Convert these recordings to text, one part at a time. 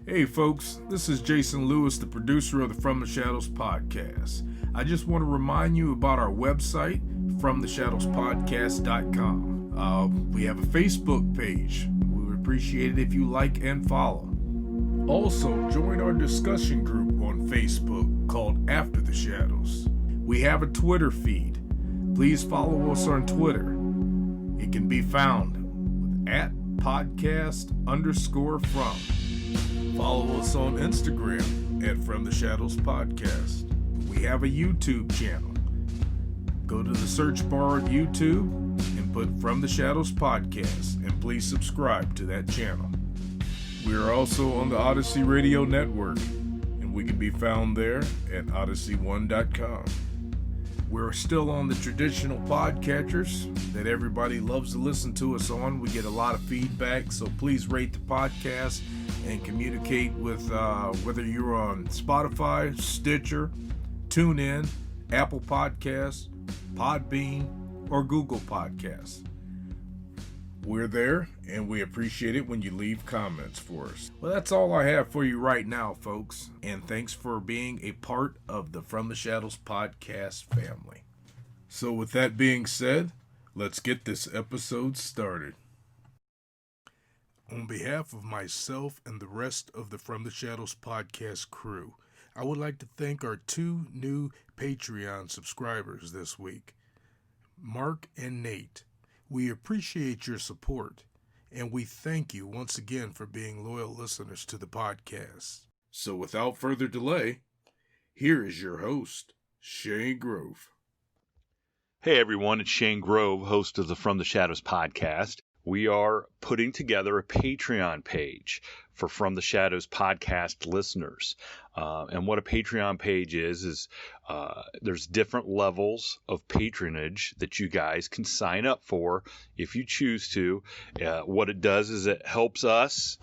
Hey folks, this is Jason Lewis, the producer of the From the Shadows podcast. I just want to remind you about our website, FromTheShadowsPodcast.com. We have a Facebook page. We would appreciate it if you like and follow. Also, join our discussion group on Facebook called After the Shadows. We have a Twitter feed. Please follow us on Twitter. It can be found with @podcast_from. Follow us on Instagram at From the Shadows Podcast. We have a YouTube channel. Go to the search bar at YouTube and put From the Shadows Podcast, and please subscribe to that channel. We are also on the Odyssey Radio Network, and we can be found there at odyssey1.com. We're still on the traditional podcatchers that everybody loves to listen to us on. We get a lot of feedback, so please rate the podcast and communicate with whether you're on Spotify, Stitcher, TuneIn, Apple Podcasts, Podbean, or Google Podcasts. We're there, and we appreciate it when you leave comments for us. Well, that's all I have for you right now, folks, and thanks for being a part of the From the Shadows podcast family. So with that being said, let's get this episode started. On behalf of myself and the rest of the From the Shadows podcast crew, I would like to thank our 2 new Patreon subscribers this week, Mark and Nate. We appreciate your support, and we thank you once again for being loyal listeners to the podcast. So without further delay, here is your host, Shane Grove. Hey everyone, it's Shane Grove, host of the From the Shadows podcast. We are putting together a Patreon page for From the Shadows podcast listeners. And what a Patreon page is there's different levels of patronage that you guys can sign up for if you choose to. What it does is it helps us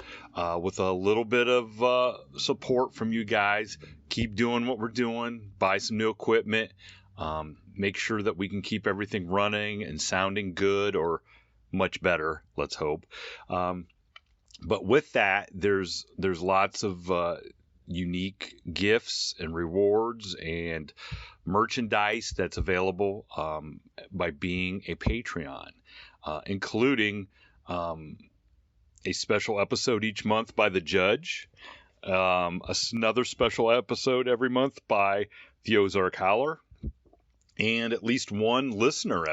with a little bit of support from you guys. Keep doing what we're doing, buy some new equipment, make sure that we can keep everything running and sounding good or much better, let's hope. But with that, there's lots of unique gifts and rewards and merchandise that's available by being a Patreon, including a special episode each month by the Judge, another special episode every month by the Ozark Howler, and at least one listener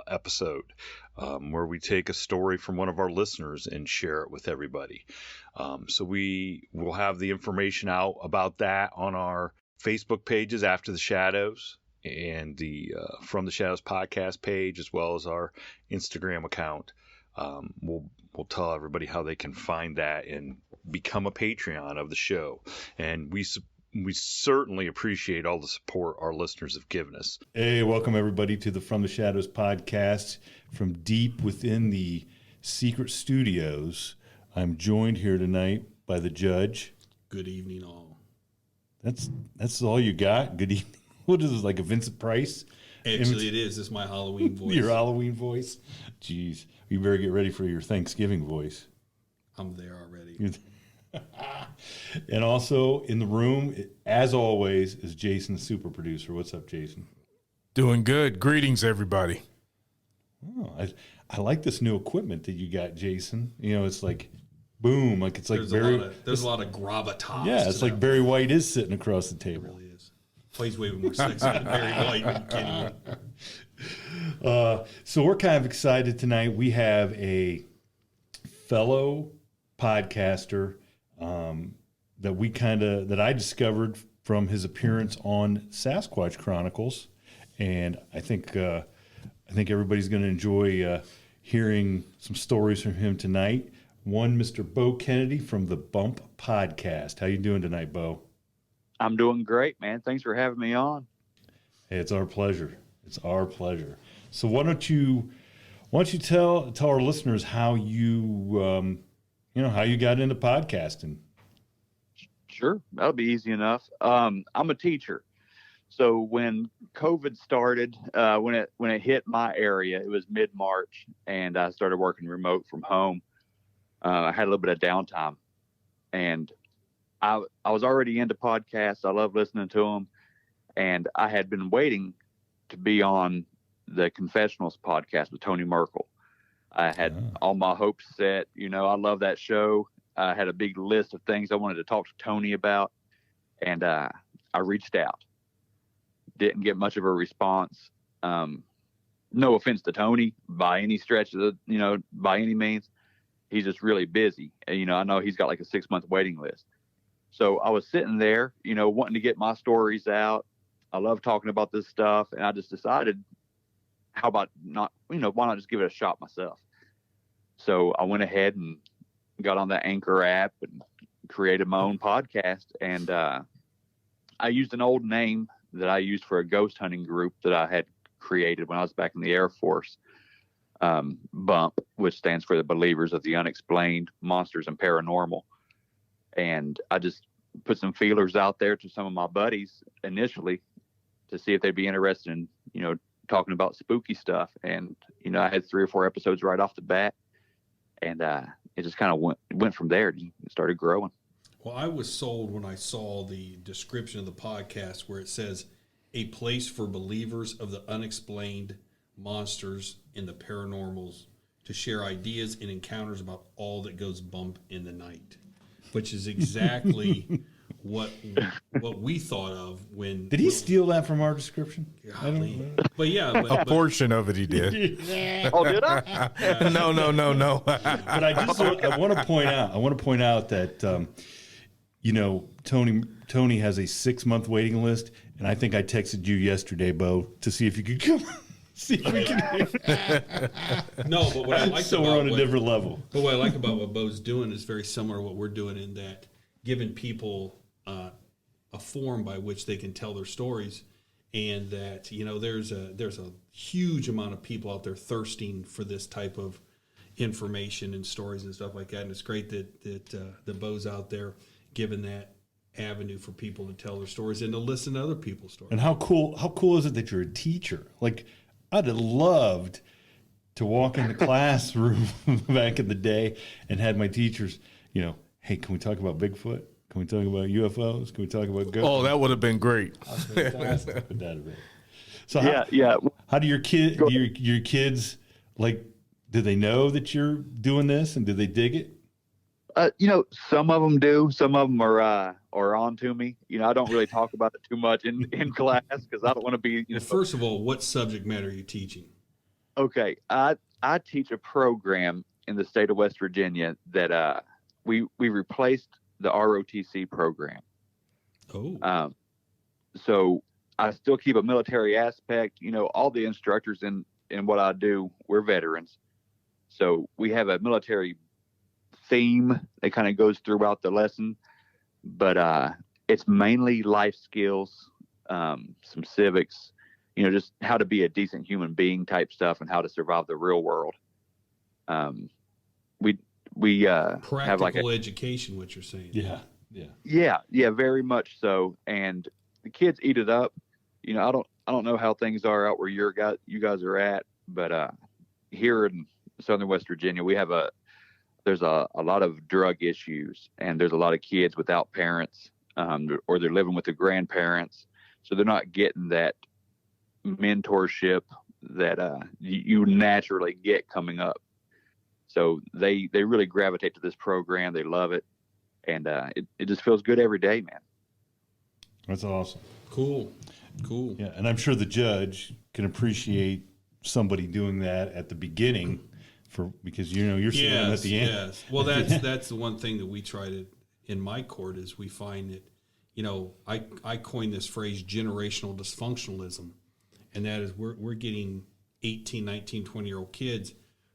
episode where we take a story from one of our listeners and share it with everybody. So we will have the information out about that on our Facebook pages, After the Shadows, and the From the Shadows podcast page, as well as our Instagram account. We'll tell everybody how they can find that and become a Patreon of the show. And we certainly appreciate all the support our listeners have given us. Hey, welcome everybody to the From the Shadows podcast from deep within the secret studios. I'm joined here tonight by the Judge. Good evening, all. That's all you got? Good evening. What is this, like a Vincent Price? Actually, it is. It's my Halloween voice. Your Halloween voice? Jeez, you better get ready for your Thanksgiving voice. I'm there already. And also in the room, as always, is Jason, the super producer. What's up, Jason? Doing good. Greetings, everybody. Oh, I like this new equipment that you got, Jason. You know, it's like, boom, like it's like there's a lot of gravitas. Yeah, it's like Barry White is sitting across the table. It really is. Plays way more sexy than Barry White. So we're kind of excited tonight. We have a fellow podcaster that I discovered from his appearance on Sasquatch Chronicles, and I think everybody's going to enjoy hearing some stories from him tonight. One, Mr. Bo Kennedy from the Bump Podcast. How you doing tonight, Bo? I'm doing great, man. Thanks for having me on. Hey, it's our pleasure. It's our pleasure. So why don't you tell our listeners how you how you got into podcasting? Sure, that'll be easy enough. I'm a teacher, so when COVID started, when it hit my area, it was mid-March, and I started working remote from home. I had a little bit of downtime, and I was already into podcasts. I love listening to them, and I had been waiting to be on the Confessionals podcast with Tony Merkel. I had all my hopes set. You know, I love that show. I had a big list of things I wanted to talk to Tony about, and I reached out. Didn't get much of a response. No offense to Tony by any stretch of the, you know, by any means. He's just really busy. And, you know, I know he's got like a 6-month waiting list. So I was sitting there, you know, wanting to get my stories out. I love talking about this stuff. And I just decided, how about not, you know, why not just give it a shot myself? So I went ahead and got on the Anchor app and created my own podcast. And I used an old name that I used for a ghost hunting group that I had created when I was back in the Air Force. BUMP, which stands for the Believers of the Unexplained, Monsters, and Paranormal. And I just put some feelers out there to some of my buddies initially to see if they'd be interested in, you know, talking about spooky stuff. And, you know, I had 3 or 4 episodes right off the bat, and it just kind of went from there. It started growing. Well, I was sold when I saw the description of the podcast where it says a place for believers of the unexplained, monsters, and the paranormals to share ideas and encounters about all that goes bump in the night, which is exactly what we thought of when. Did he steal that from our description? Golly. But yeah, A portion of it he did. Oh, did I? No. But I want to point out that you know, Tony has a 6-month waiting list, and I think I texted you yesterday, Bo, to see if you could come. See if we can. No, but what I like so we're on a different level. But what I like about what Bo's doing is very similar to what we're doing, in that giving people a forum by which they can tell their stories, and that, you know, there's a huge amount of people out there thirsting for this type of information and stories and stuff like that. And it's great that Bo's out there giving that avenue for people to tell their stories and to listen to other people's stories. And how cool is it that you're a teacher? Like, I'd have loved to walk in the classroom back in the day and had my teachers, you know, hey, can we talk about Bigfoot? Can we talk about UFOs? Can we talk about ghosts? Oh, that would have been great. So how do your kids, like, do they know that you're doing this, and do they dig it? You know, some of them do. Some of them are on to me. You know, I don't really talk about it too much in class because I don't want to be. Well, first of all, what subject matter are you teaching? Okay, I teach a program in the state of West Virginia that we replaced the ROTC program. Oh. So I still keep a military aspect. You know, all the instructors in what I do, we're veterans. So we have a military theme that kind of goes throughout the lesson, but it's mainly life skills, some civics, you know, just how to be a decent human being type stuff and how to survive the real world. We practical have like education, what you're saying. Yeah, very much so. And the kids eat it up. You know, I don't know how things are out where you guys are at, but here in Southern West Virginia, there's a lot of drug issues, and there's a lot of kids without parents, or they're living with their grandparents, so they're not getting that mentorship that you naturally get coming up. So they really gravitate to this program. They love it, and it just feels good every day, man. That's awesome. Cool. Yeah, and I'm sure the judge can appreciate somebody doing that at the beginning, because you know you're seeing them at the end. Yes. Well, that's the one thing that we try to in my court is we find that, you know, I coined this phrase generational dysfunctionalism, and that is we're getting 18, 19, 20-year-old kids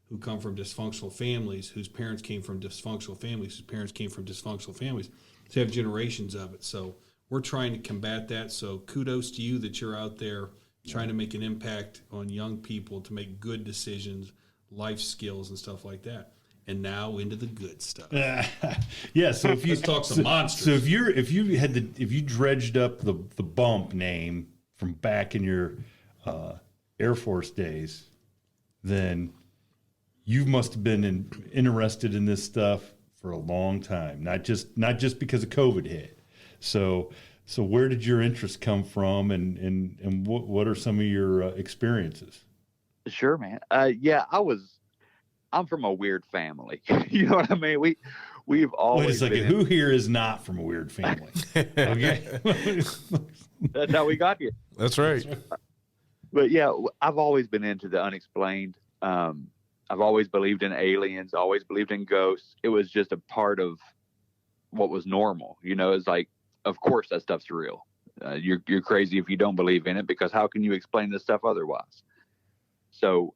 who come from dysfunctional families, whose parents came from dysfunctional families, whose parents came from dysfunctional families. So have generations of it. So we're trying to combat that. So kudos to you that you're out there trying to make an impact on young people to make good decisions, life skills, and stuff like that. And now into the good stuff. Yeah. So if you let's talk some monsters. So if you dredged up the BUMP name from back in your Air Force days, then you must have been interested in this stuff for a long time, not just because of COVID hit. So where did your interest come from, and what are some of your experiences? Sure, man. Yeah, I'm from a weird family. You know what I mean? We've always Wait a second. Who here is not from a weird family? Okay. That's how we got here. That's right. But yeah, I've always been into the unexplained. I've always believed in aliens, always believed in ghosts. It was just a part of what was normal. You know, it's like, of course that stuff's real. You're crazy if you don't believe in it, because how can you explain this stuff otherwise? So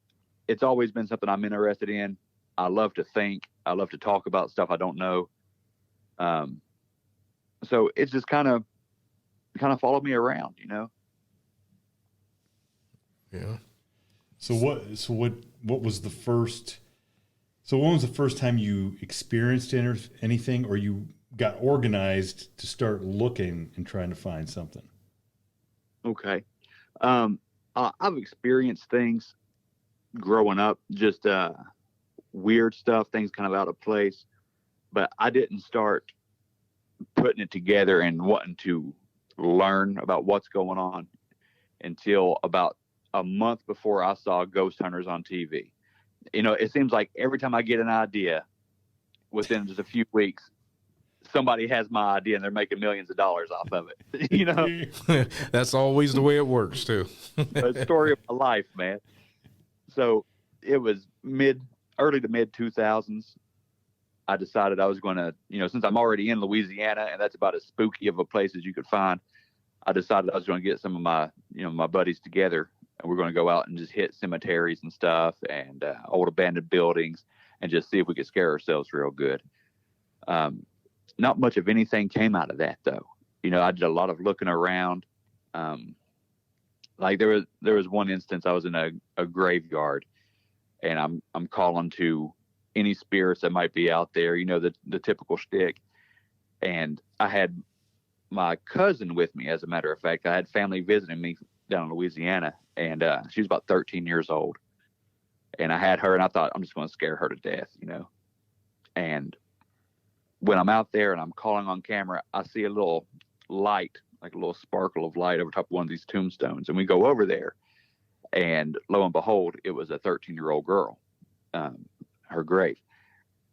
it's always been something I'm interested in. I love to think. I love to talk about stuff I don't know. So it's just kind of followed me around, you know? Yeah. So what was the first? So when was the first time you experienced anything, or you got organized to start looking and trying to find something? Okay. I've experienced things growing up, just weird stuff, things kind of out of place, but I didn't start putting it together and wanting to learn about what's going on until about a month before I saw Ghost Hunters on TV. You know, it seems like every time I get an idea, within just a few weeks, somebody has my idea and they're making millions of dollars off of it. You know, That's always the way it works too. a story of my life, man. So it was early to mid 2000s. I decided I was going to, you know, since I'm already in Louisiana and that's about as spooky of a place as you could find, I decided I was going to get some of my, you know, my buddies together, and we're going to go out and just hit cemeteries and stuff and old abandoned buildings and just see if we could scare ourselves real good. Not much of anything came out of that, though. You know, I did a lot of looking around. Like there was one instance I was in a graveyard, and I'm calling to any spirits that might be out there, you know, the typical shtick. And I had my cousin with me, as a matter of fact. I had family visiting me down in Louisiana, and she was about 13 years old. And I had her, and I thought, I'm just going to scare her to death, you know. And when I'm out there and I'm calling on camera, I see a little light, like a little sparkle of light over top of one of these tombstones. And we go over there, and lo and behold, it was a 13-year-old girl, her grave.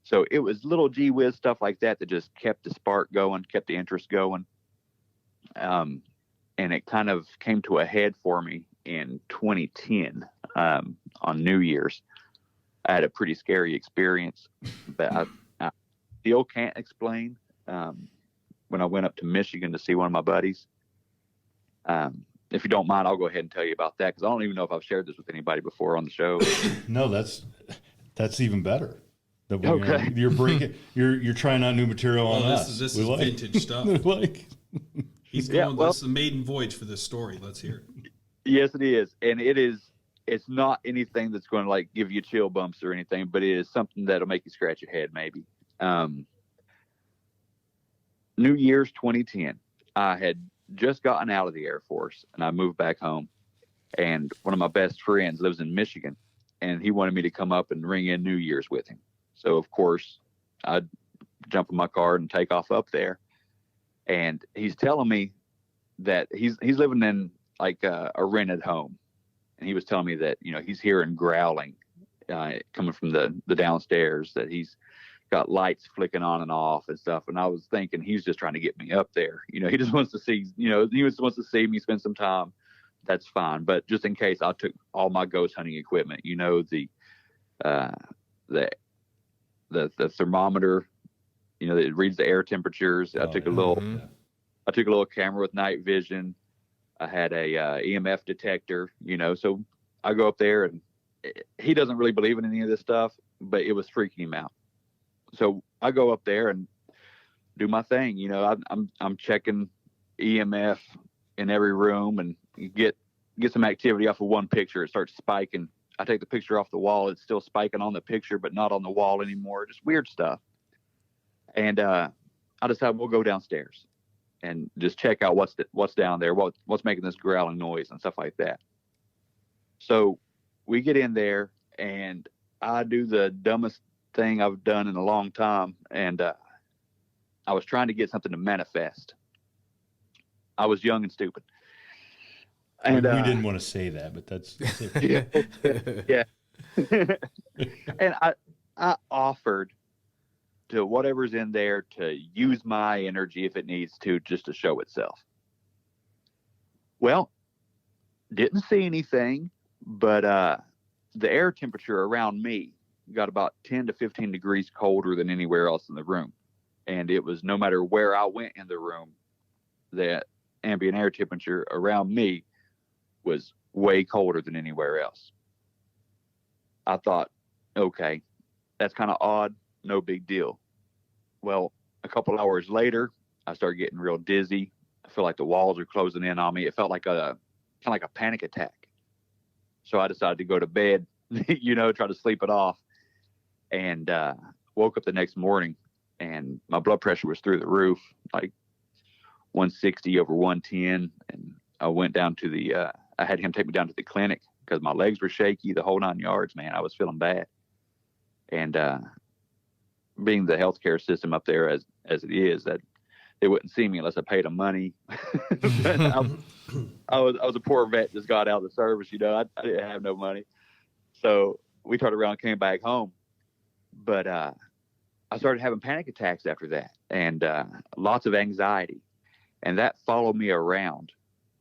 So it was little gee whiz stuff like that just kept the spark going, kept the interest going. And it kind of came to a head for me in 2010 on New Year's. I had a pretty scary experience that I still can't explain. When I went up to Michigan to see one of my buddies. If you don't mind, I'll go ahead and tell you about that, because I don't even know if I've shared this with anybody before on the show. No, that's even better. That Okay. You're trying out new material on us. This is vintage stuff. He's going, this is a maiden voyage for this story. Let's hear it. Yes, it is. And it's not anything that's going to like give you chill bumps or anything, but it is something that'll make you scratch your head maybe. New Year's 2010, I had just gotten out of the Air Force and I moved back home, and one of my best friends lives in Michigan, and he wanted me to come up and ring in New Year's with him. So of course I'd jump in my car and take off up there. And he's telling me that he's living in like a rented home. And he was telling me that, you know, he's hearing growling coming from the downstairs, that he's got lights flicking on and off and stuff. And I was thinking he's just trying to get me up there. You know, he just wants to see, you know, he just wants to see me spend some time. That's fine. But just in case, I took all my ghost hunting equipment, you know, the thermometer, you know, it reads the air temperatures. I took a little camera with night vision. I had a EMF detector, you know, so I go up there, and he doesn't really believe in any of this stuff, but it was freaking him out. So I go up there and do my thing. You know, I'm checking EMF in every room and get some activity off of one picture. It starts spiking. I take the picture off the wall. It's still spiking on the picture, but not on the wall anymore. Just weird stuff. And I decided we'll go downstairs and just check out what's down there, what's making this growling noise and stuff like that. So we get in there, and I do the dumbest thing I've done in a long time, and I was trying to get something to manifest. I was young and stupid, and we didn't want to say that, but that's okay. yeah. And I offered to whatever's in there to use my energy if it needs to, just to show itself. Well, didn't see anything, but the air temperature around me got about 10 to 15 degrees colder than anywhere else in the room. And it was no matter where I went in the room, that ambient air temperature around me was way colder than anywhere else. I thought, okay, that's kind of odd, no big deal. Well, a couple hours later, I started getting real dizzy. I feel like the walls are closing in on me. It felt like kind of like a panic attack. So I decided to go to bed, try to sleep it off, and woke up the next morning, and my blood pressure was through the roof, like 160 over 110. And I went down to I had him take me down to the clinic because my legs were shaky, the whole 9 yards, man. I was feeling bad. And being the healthcare system up there as it is, that they wouldn't see me unless I paid them money. I was a poor vet, just got out of the service, I didn't have no money. So we turned around and came back home. But I started having panic attacks after that, and lots of anxiety. And that followed me around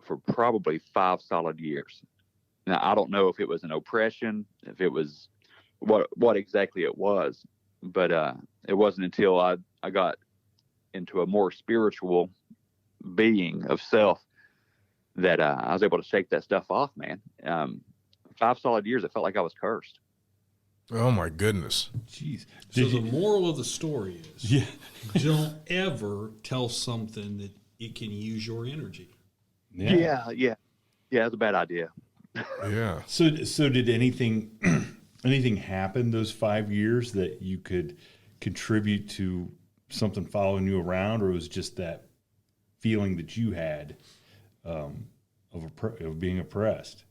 for probably 5 solid years. Now, I don't know if it was an oppression, if it was what exactly it was, but it wasn't until I got into a more spiritual being of self that I was able to shake that stuff off, man. 5 solid years, it felt like I was cursed. Oh my goodness. Jeez. So the moral of the story is, Yeah. don't ever tell something that it can use your energy. Yeah, it's a bad idea. Yeah. So did anything happen those 5 years that you could contribute to something following you around, or was just that feeling that you had of being oppressed?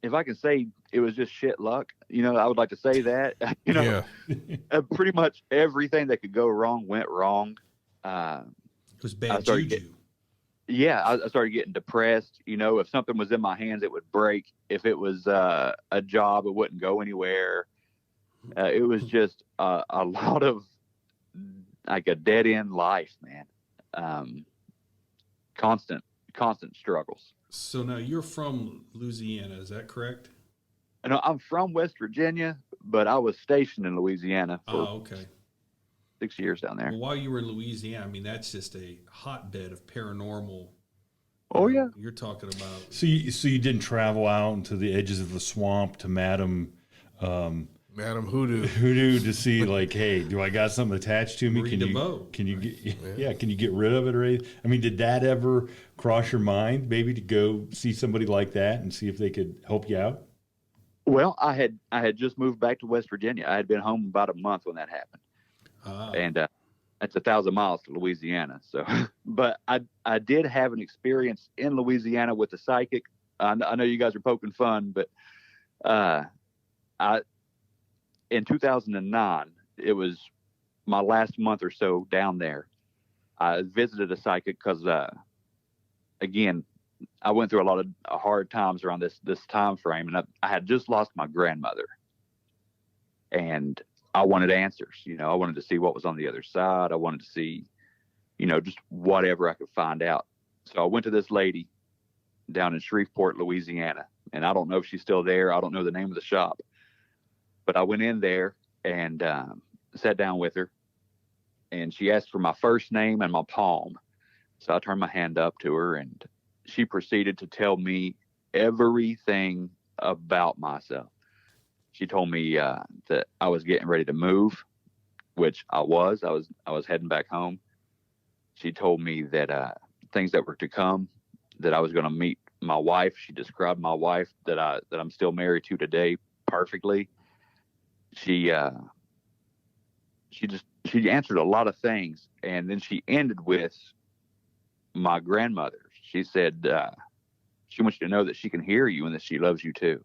If I can say it was just shit luck, I would like to say that. Yeah. Pretty much everything that could go wrong went wrong. It was bad started juju. I started getting depressed. If something was in my hands, it would break. If it was a job, it wouldn't go anywhere. It was just a lot of like a dead end life, man. Constant struggles. So now you're from Louisiana, is that correct? I'm from West Virginia, but I was stationed in Louisiana for Okay. 6 years down there. Well, while you were in Louisiana, that's just a hotbed of paranormal. Oh, yeah. You're talking about. So you didn't travel out into the edges of the swamp to Madam Hoodoo to see, like, hey, do I got something attached to me? Can you get rid of it or anything? I mean, did that ever cross your mind, maybe, to go see somebody like that and see if they could help you out? Well, I had just moved back to West Virginia. I had been home about a month when that happened. And that's 1,000 miles to Louisiana. So, but I did have an experience in Louisiana with a psychic. I know you guys are poking fun, but in 2009, it was my last month or so down there. I visited a psychic because, again, I went through a lot of hard times around this time frame, and I had just lost my grandmother, and I wanted answers. I wanted to see what was on the other side. I wanted to see, just whatever I could find out. So I went to this lady down in Shreveport, Louisiana, and I don't know if she's still there. I don't know the name of the shop, but I went in there and sat down with her, and she asked for my first name and my palm. So I turned my hand up to her, and she proceeded to tell me everything about myself. She told me that I was getting ready to move, which I was. I was heading back home. She told me that things that were to come, that I was going to meet my wife. She described my wife that I'm still married to today perfectly. She answered a lot of things, and then she ended with my grandmother. She said she wants you to know that she can hear you and that she loves you too.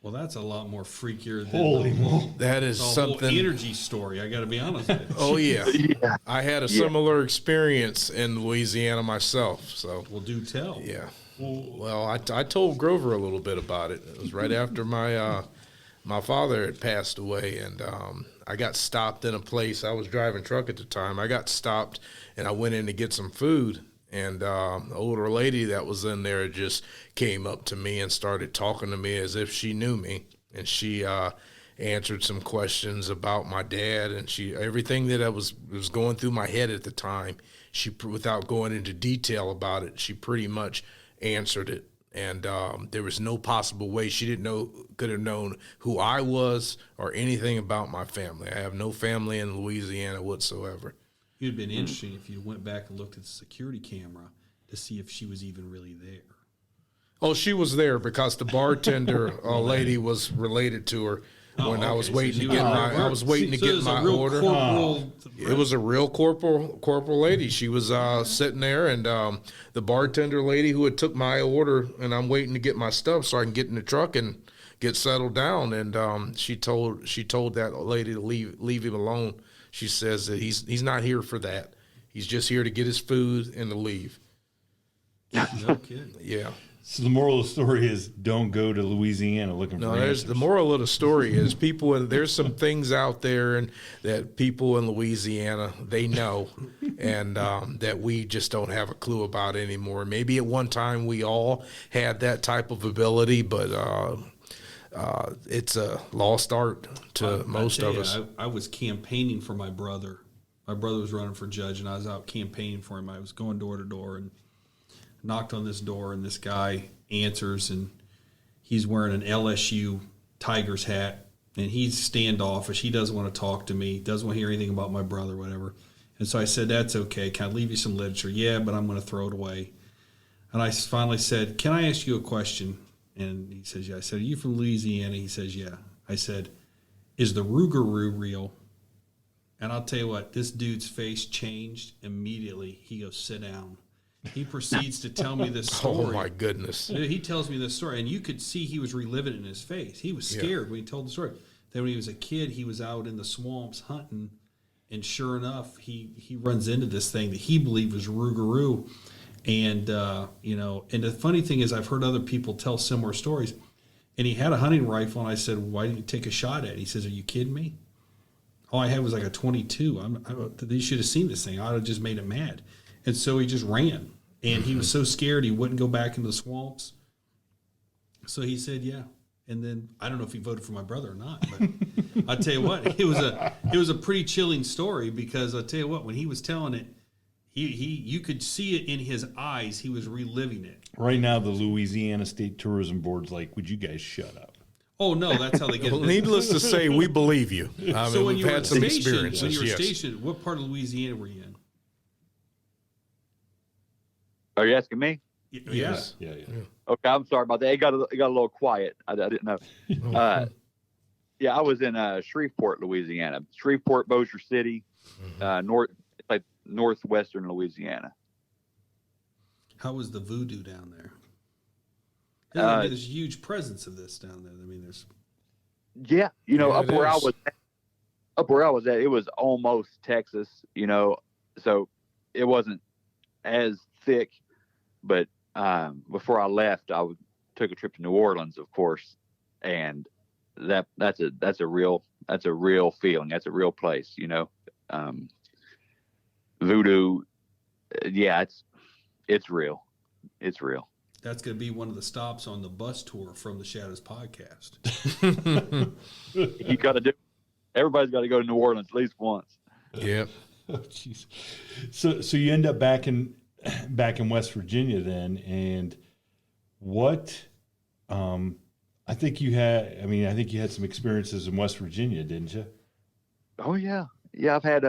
Well, that's a lot more freakier than Holy the whole, That is the whole something. energy story. I got to be honest with you. Oh yeah. Yeah. I had a similar experience in Louisiana myself. So Well, do tell. yeah. Well, I told Grover a little bit about it. It was right after my father had passed away, and I got stopped in a place. I was driving truck at the time. I got stopped, and I went in to get some food. And the older lady that was in there just came up to me and started talking to me as if she knew me. And she answered some questions about my dad, and everything that was going through my head at the time, without going into detail about it, she pretty much answered it. And there was no possible way she could have known who I was or anything about my family. I have no family in Louisiana whatsoever. It would have been interesting if you went back and looked at the security camera to see if she was even really there. Oh, she was there because the bartender lady was related to her when I was waiting to get my order. It was a real corporal lady. She was sitting there, and the bartender lady who had took my order, and I'm waiting to get my stuff so I can get in the truck and get settled down. And she told that lady to leave him alone. She says that he's not here for that. He's just here to get his food and to leave. No kidding. Yeah. So the moral of the story is don't go to Louisiana looking for answers. The moral of the story is there's some things out there and that people in Louisiana, they know, and that we just don't have a clue about anymore. Maybe at one time we all had that type of ability, but it's a lost art to most of us. I was campaigning for my brother. My brother was running for judge, and I was out campaigning for him. I was going door to door and knocked on this door, and this guy answers, and he's wearing an LSU Tigers hat, and he's standoffish. He doesn't want to talk to me, doesn't want to hear anything about my brother, whatever. And so I said, that's okay. Can I leave you some literature? Yeah, but I'm going to throw it away. And I finally said, can I ask you a question? And he says, yeah. I said, are you from Louisiana? He says, yeah. I said, is the Rougarou real? And I'll tell you what, this dude's face changed immediately. He goes, sit down. He proceeds to tell me this story. Oh, my goodness. He tells me this story, and you could see he was reliving it in his face. He was scared when he told the story. Then when he was a kid, he was out in the swamps hunting, and sure enough, he runs into this thing that he believed was Rougarou. And, and the funny thing is I've heard other people tell similar stories, and he had a hunting rifle, and I said, why didn't you take a shot at it? He says, are you kidding me? All I had was like a 22. They should have seen this thing. I would have just made it mad. And so he just ran, and he was so scared he wouldn't go back into the swamps. So he said, yeah. And then I don't know if he voted for my brother or not, but I'll tell you what, it was a pretty chilling story, because I'll tell you what, when he was telling it, you could see it in his eyes. He was reliving it. Right now, the Louisiana State Tourism Board's like, would you guys shut up? Oh, no, that's how they get Well, it. needless to say, we believe you. So when we've you were had some stationed, experiences. when you were Yes. stationed, what part of Louisiana were you in? Are you asking me? Yes. Yeah. Okay, I'm sorry about that. It got a little quiet. I didn't know. Yeah, I was in Shreveport, Louisiana. Shreveport, Bossier City, northwestern Louisiana. How was the voodoo down there? There's a huge presence of this down there. I mean, there's. Yeah, up where is. I was at, it was almost Texas. So it wasn't as thick. But before I left, took a trip to New Orleans, of course, and that's a real feeling. That's a real place, Voodoo, yeah, it's real. It's real. That's going to be one of the stops on the bus tour from the Shadows podcast. You got to everybody's got to go to New Orleans at least once. Yep. Oh, jeez. So you end up back in West Virginia then, and what? I think you had some experiences in West Virginia, didn't you? Oh yeah, I've had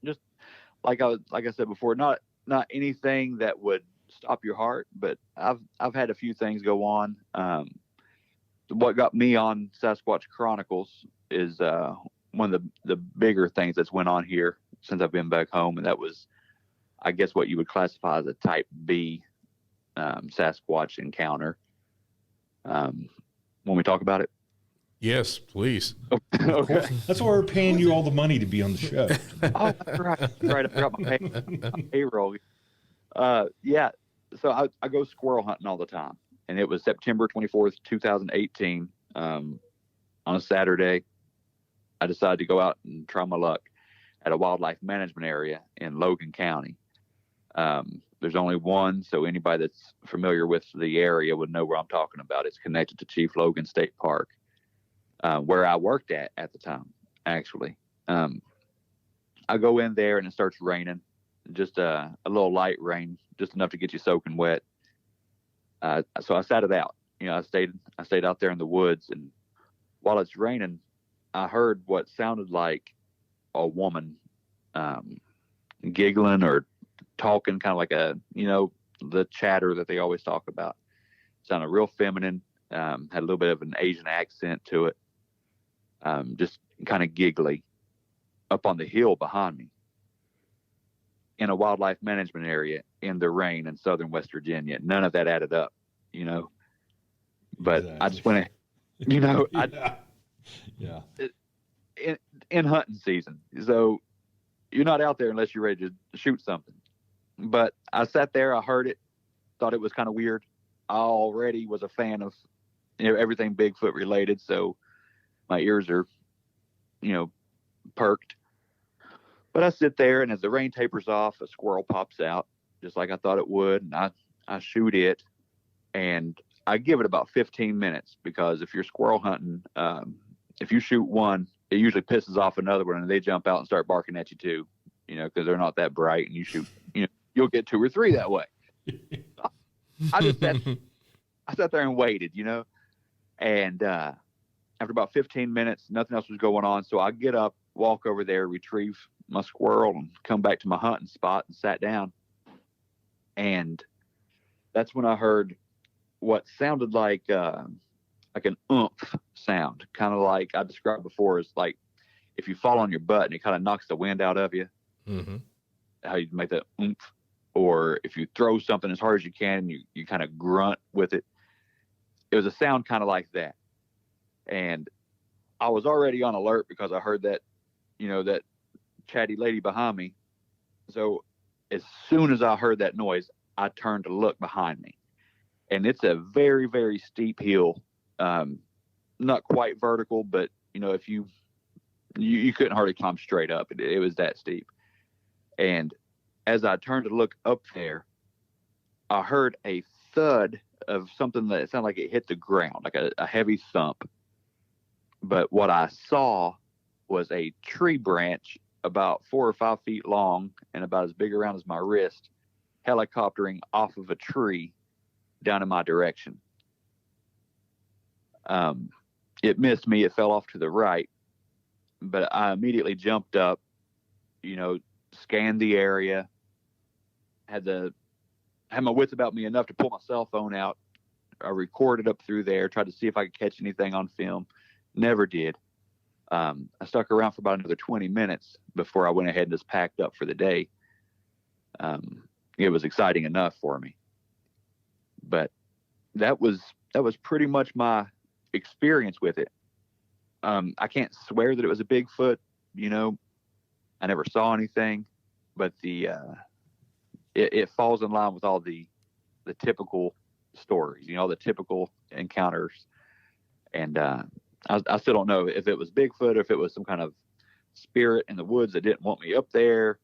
just like I said before, not anything that would stop your heart, but I've had a few things go on. What got me on Sasquatch Chronicles is one of the bigger things that's went on here since I've been back home, and that was, I guess, what you would classify as a Type B Sasquatch encounter. Want me to talk about it? Yes, please. Okay. That's why we're paying you all the money to be on the show. Oh, that's right. That's right. I forgot my payroll. Yeah. So I go squirrel hunting all the time. And it was September 24th, 2018. On a Saturday, I decided to go out and try my luck at a wildlife management area in Logan County. There's only one, so anybody that's familiar with the area would know where I'm talking about. It's connected to Chief Logan State Park, where I worked at the time, actually. I go in there and it starts raining, just a little light rain, just enough to get you soaking wet. So I sat it out. I stayed out there in the woods, and while it's raining, I heard what sounded like a woman giggling or talking, kind of like the chatter that they always talk about. Sounded real feminine, had a little bit of an Asian accent to it, just kind of giggly, up on the hill behind me in a wildlife management area in the rain in southern West Virginia. None of that added up, but exactly. I just went, yeah. In hunting season. So you're not out there unless you're ready to shoot something. But I sat there, I heard it, thought it was kind of weird. I already was a fan of everything Bigfoot related, so my ears are, perked. But I sit there, and as the rain tapers off, a squirrel pops out, just like I thought it would, and I shoot it, and I give it about 15 minutes, because if you're squirrel hunting, if you shoot one, it usually pisses off another one, and they jump out and start barking at you too, because they're not that bright, and you shoot, you'll get 2 or 3 that way. I sat there and waited, and after about 15 minutes, nothing else was going on. So I get up, walk over there, retrieve my squirrel, and come back to my hunting spot and sat down. And that's when I heard what sounded like an oomph sound, kind of like I described before, as like if you fall on your butt and it kind of knocks the wind out of you, how you make that oomph. Or if you throw something as hard as you can, and you kind of grunt with it. It was a sound kind of like that. And I was already on alert because I heard that, that chatty lady behind me. So as soon as I heard that noise, I turned to look behind me. And it's a very, very steep hill. Not quite vertical, but, if you couldn't hardly climb straight up. It was that steep. And as I turned to look up there, I heard a thud of something that sounded like it hit the ground, like a heavy thump. But what I saw was a tree branch about 4 or 5 feet long and about as big around as my wrist, helicoptering off of a tree down in my direction. It missed me. It fell off to the right, but I immediately jumped up, scanned the area, had my wits about me enough to pull my cell phone out. I recorded up through there, tried to see if I could catch anything on film. Never did. I stuck around for about another 20 minutes before I went ahead and just packed up for the day. It was exciting enough for me, but that was pretty much my experience with it. I can't swear that it was a Bigfoot. I never saw anything, but it falls in line with all the typical stories, the typical encounters. And I still don't know if it was Bigfoot or if it was some kind of spirit in the woods that didn't want me up there.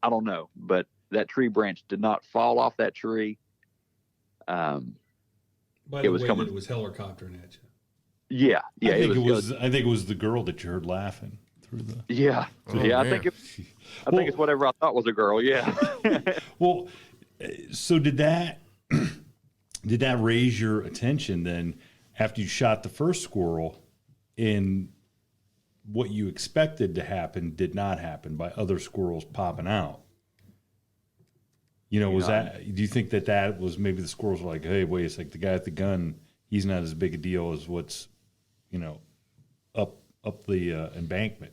I don't know, but that tree branch did not fall off that tree. By the way, it was helicoptering at you. Yeah. I think it was the girl that you heard laughing through the. Yeah. I think it's whatever I thought was a girl. Yeah. Well, so did that raise your attention then after you shot the first squirrel, and what you expected to happen did not happen by other squirrels popping out? Do you think that was maybe the squirrels were like, hey, wait, it's like the guy with the gun, he's not as big a deal as what's, up the embankment?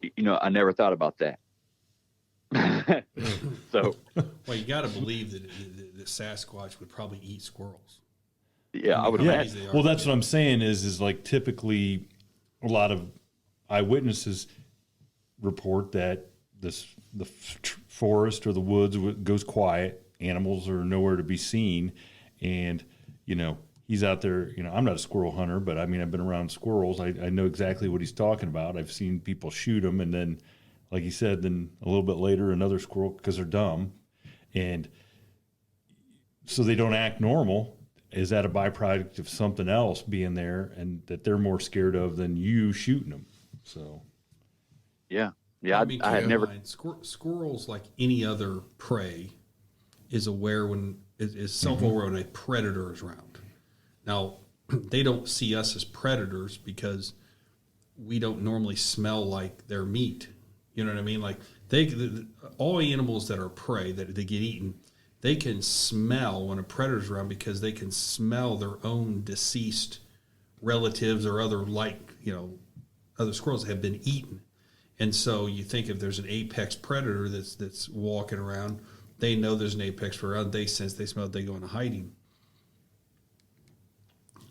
I never thought about that. So, well, you got to believe that the Sasquatch would probably eat squirrels. Yeah, I would how imagine. easy they are Well, to that's do. what I'm saying is like typically a lot of eyewitnesses report that the forest or the woods goes quiet. Animals are nowhere to be seen. And, he's out there, I'm not a squirrel hunter, but I mean, I've been around squirrels. I know exactly what he's talking about. I've seen people shoot them. And then, like he said, then a little bit later, another squirrel, because they're dumb. And so they don't act normal. Is that a byproduct of something else being there and that they're more scared of than you shooting them? So, Yeah, yeah. I mean, I had keep in never. mind, squirrels, like any other prey, is aware is self-aware when a predator is around. Now, they don't see us as predators because we don't normally smell like their meat. You know what I mean? Like all animals that are prey that they get eaten, they can smell when a predator's around because they can smell their own deceased relatives or other other squirrels that have been eaten. And so you think if there's an apex predator that's walking around, they know there's an apex predator. They sense, they smell it, they go into hiding.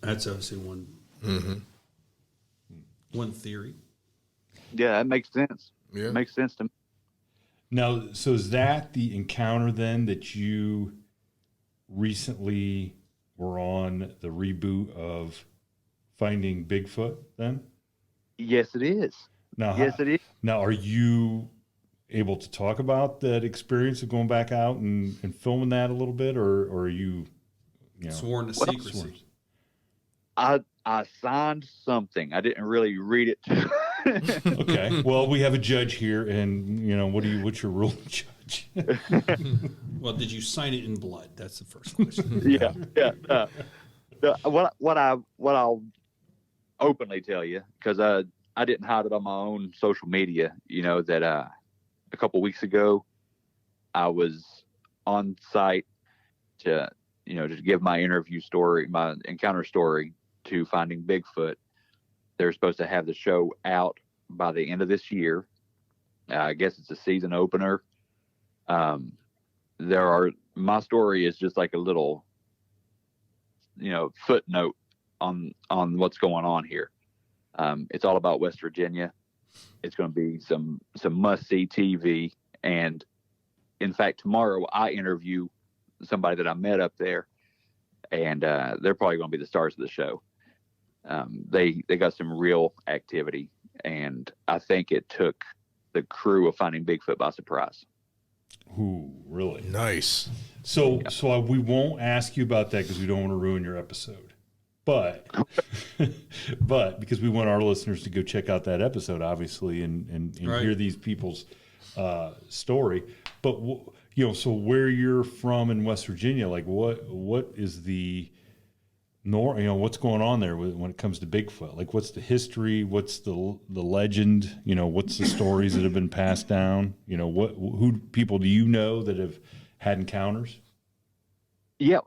That's obviously one theory. Yeah, that makes sense. Yeah. It makes sense to me. now, so is that the encounter then that you recently were on the reboot of Finding Bigfoot then? Yes, it is. Now, Yes, it is. Now, are you able to talk about that experience of going back out and filming that a little bit, or are you, Sworn to secrecy. I signed something. I didn't really read it. okay? Well, we have a judge here, and what's your rule, judge? Well, did you sign it in blood? That's the first question. Yeah. What I'll openly tell you, because I didn't hide it on my own social media. That a couple weeks ago, I was on site to give my interview story, my encounter story to Finding Bigfoot. They're supposed to have the show out by the end of this year. I guess it's a season opener. My story is just like a little, footnote on what's going on here. It's all about West Virginia. It's going to be some must-see TV. And in fact, tomorrow I interview somebody that I met up there, and they're probably going to be the stars of the show. They got some real activity, and I think it took the crew of Finding Bigfoot by surprise. Ooh, really? Nice. So we won't ask you about that because we don't want to ruin your episode. But because we want our listeners to go check out that episode, obviously, and Right. hear these people's story. But so where you're from in West Virginia, like what is the what's going on there when it comes to Bigfoot? Like, what's the history? What's the legend? What's the stories that have been passed down? Who people do you know that have had encounters? Yeah,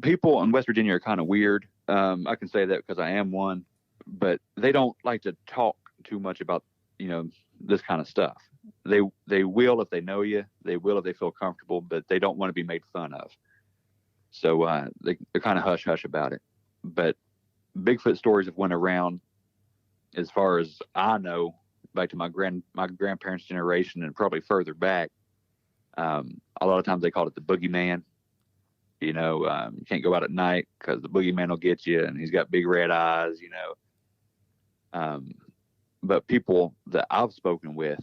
people in West Virginia are kind of weird. I can say that because I am one, but they don't like to talk too much about, this kind of stuff. They will if they know you. They will if they feel comfortable, but they don't want to be made fun of. So they're kind of hush-hush about it. But Bigfoot stories have went around, as far as I know, back to my grandparents' generation and probably further back. A lot of times they called it the boogeyman. You can't go out at night because the boogeyman will get you, and he's got big red eyes. But people that I've spoken with,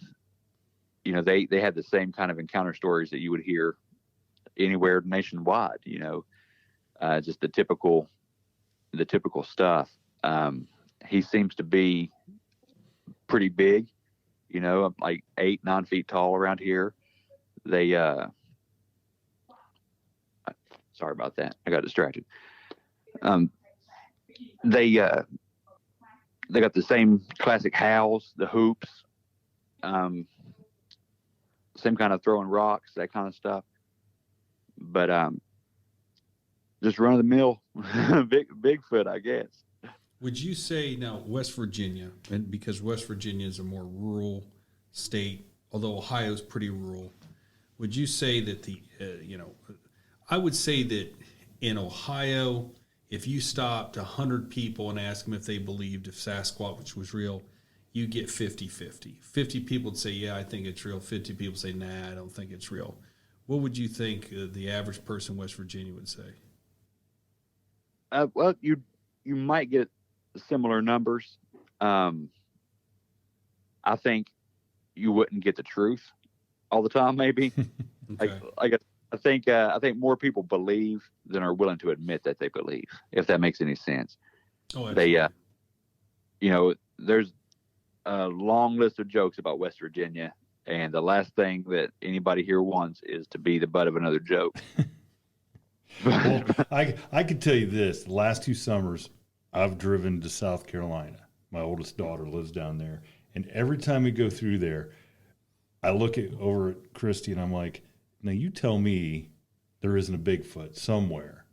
they had the same kind of encounter stories that you would hear anywhere nationwide. Just the typical stuff. He seems to be pretty big. Like 8-9 feet tall around here. They sorry about that. I got distracted. They got the same classic howls, the hoops, same kind of throwing rocks, that kind of stuff. But just run of the mill Bigfoot, I guess. Would you say now West Virginia, and because West Virginia is a more rural state, although Ohio is pretty rural, would you say that I would say that In Ohio, if you stopped 100 people and asked them if they believed if Sasquatch was real, you get 50-50. 50 people would say, yeah, I think it's real. 50 people say, nah, I don't think it's real. What would you think the average person in West Virginia would say? Well, you might get similar numbers. I think you wouldn't get the truth all the time, maybe. Okay. I think more people believe than are willing to admit that they believe, if that makes any sense. Oh, absolutely. There's a long list of jokes about West Virginia, and the last thing that anybody here wants is to be the butt of another joke. Well, I can tell you this: the last 2 summers, I've driven to South Carolina. My oldest daughter lives down there, and every time we go through there, I look over at Christy and I'm like, now you tell me there isn't a Bigfoot somewhere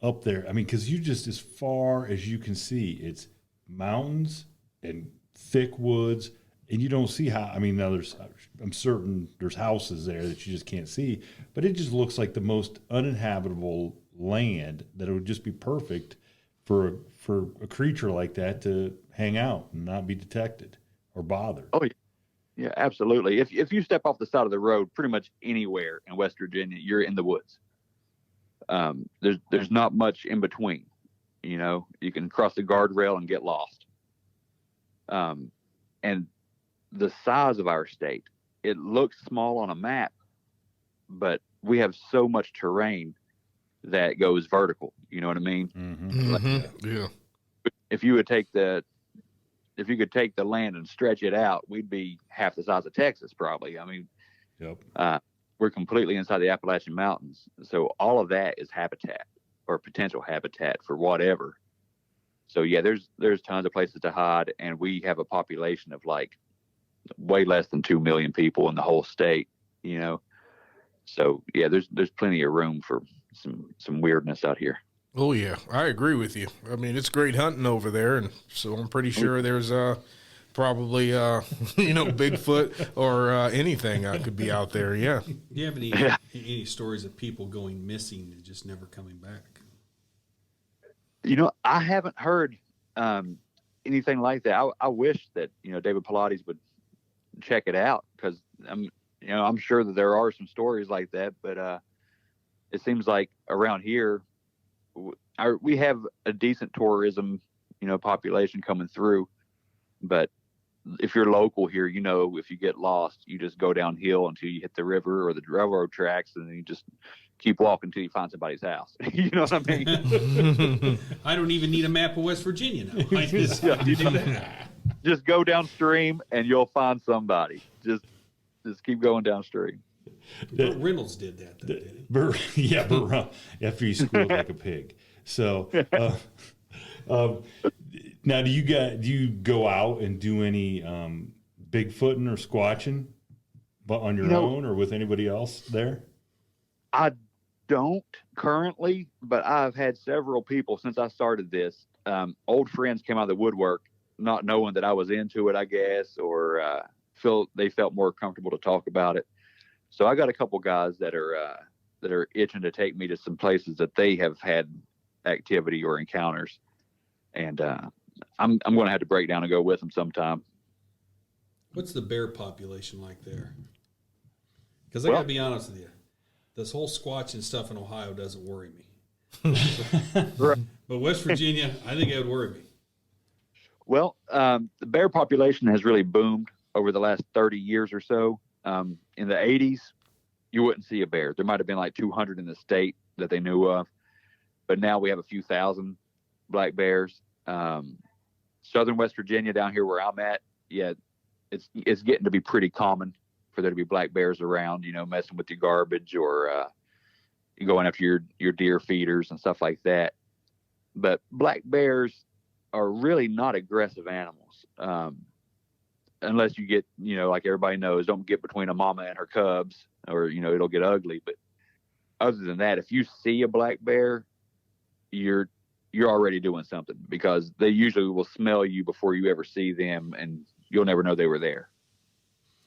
up there. I mean, because you just, as far as you can see, it's mountains and thick woods, and you don't see how. I mean, now I'm certain there's houses there that you just can't see, but it just looks like the most uninhabitable land that it would just be perfect for a creature like that to hang out and not be detected or bothered. Oh, yeah, absolutely. If you step off the side of the road, pretty much anywhere in West Virginia, you're in the woods. There's not much in between. You can cross the guardrail and get lost. And the size of our state, it looks small on a map, but we have so much terrain that goes vertical. You know what I mean? Mm-hmm. Yeah. If you could take the land and stretch it out, we'd be half the size of Texas, probably. I mean, Yep. We're completely inside the Appalachian Mountains. So all of that is habitat or potential habitat for whatever. So yeah, there's tons of places to hide, and we have a population of like way less than 2 million people in the whole state, So yeah, there's plenty of room for some weirdness out here. Oh yeah, I agree with you. I mean, it's great hunting over there, and so I'm pretty sure there's probably Bigfoot or anything could be out there. Yeah. Do you have any stories of people going missing and just never coming back? I haven't heard anything like that. I wish that David Pilates would check it out, because I'm sure that there are some stories like that, but it seems like around here we have a decent tourism population coming through, but if you're local here, if you get lost, you just go downhill until you hit the river or the railroad tracks, and then you just keep walking until you find somebody's house. You know what I mean? I don't even need a map of West Virginia now. I just, just go downstream and you'll find somebody. Just keep going downstream. Burt Reynolds did that, though, didn't he? Yeah, Burt, after he squealed like a pig. So now, do you go out and do any Bigfooting or squatching, but on your own or with anybody else there? I don't currently, but I've had several people since I started this. Old friends came out of the woodwork, not knowing that I was into it, I guess, or they felt more comfortable to talk about it. So I got a couple guys that are itching to take me to some places that they have had activity or encounters, and I'm going to have to break down and go with them sometime. What's the bear population like there? Because I got to be honest with you, this whole squatching stuff in Ohio doesn't worry me. But West Virginia, I think it would worry me. Well, the bear population has really boomed over the last 30 years or so. In the 80s, you wouldn't see a bear. There might have been like 200 in the state that they knew of, but now we have a few thousand black bears. Southern West Virginia, down here where I'm at, yeah, it's getting to be pretty common for there to be black bears around, messing with your garbage or going after your deer feeders and stuff like that. But black bears are really not aggressive animals. Unless you get, like everybody knows, don't get between a mama and her cubs, or, it'll get ugly. But other than that, if you see a black bear, you're already doing something, because they usually will smell you before you ever see them, and you'll never know they were there.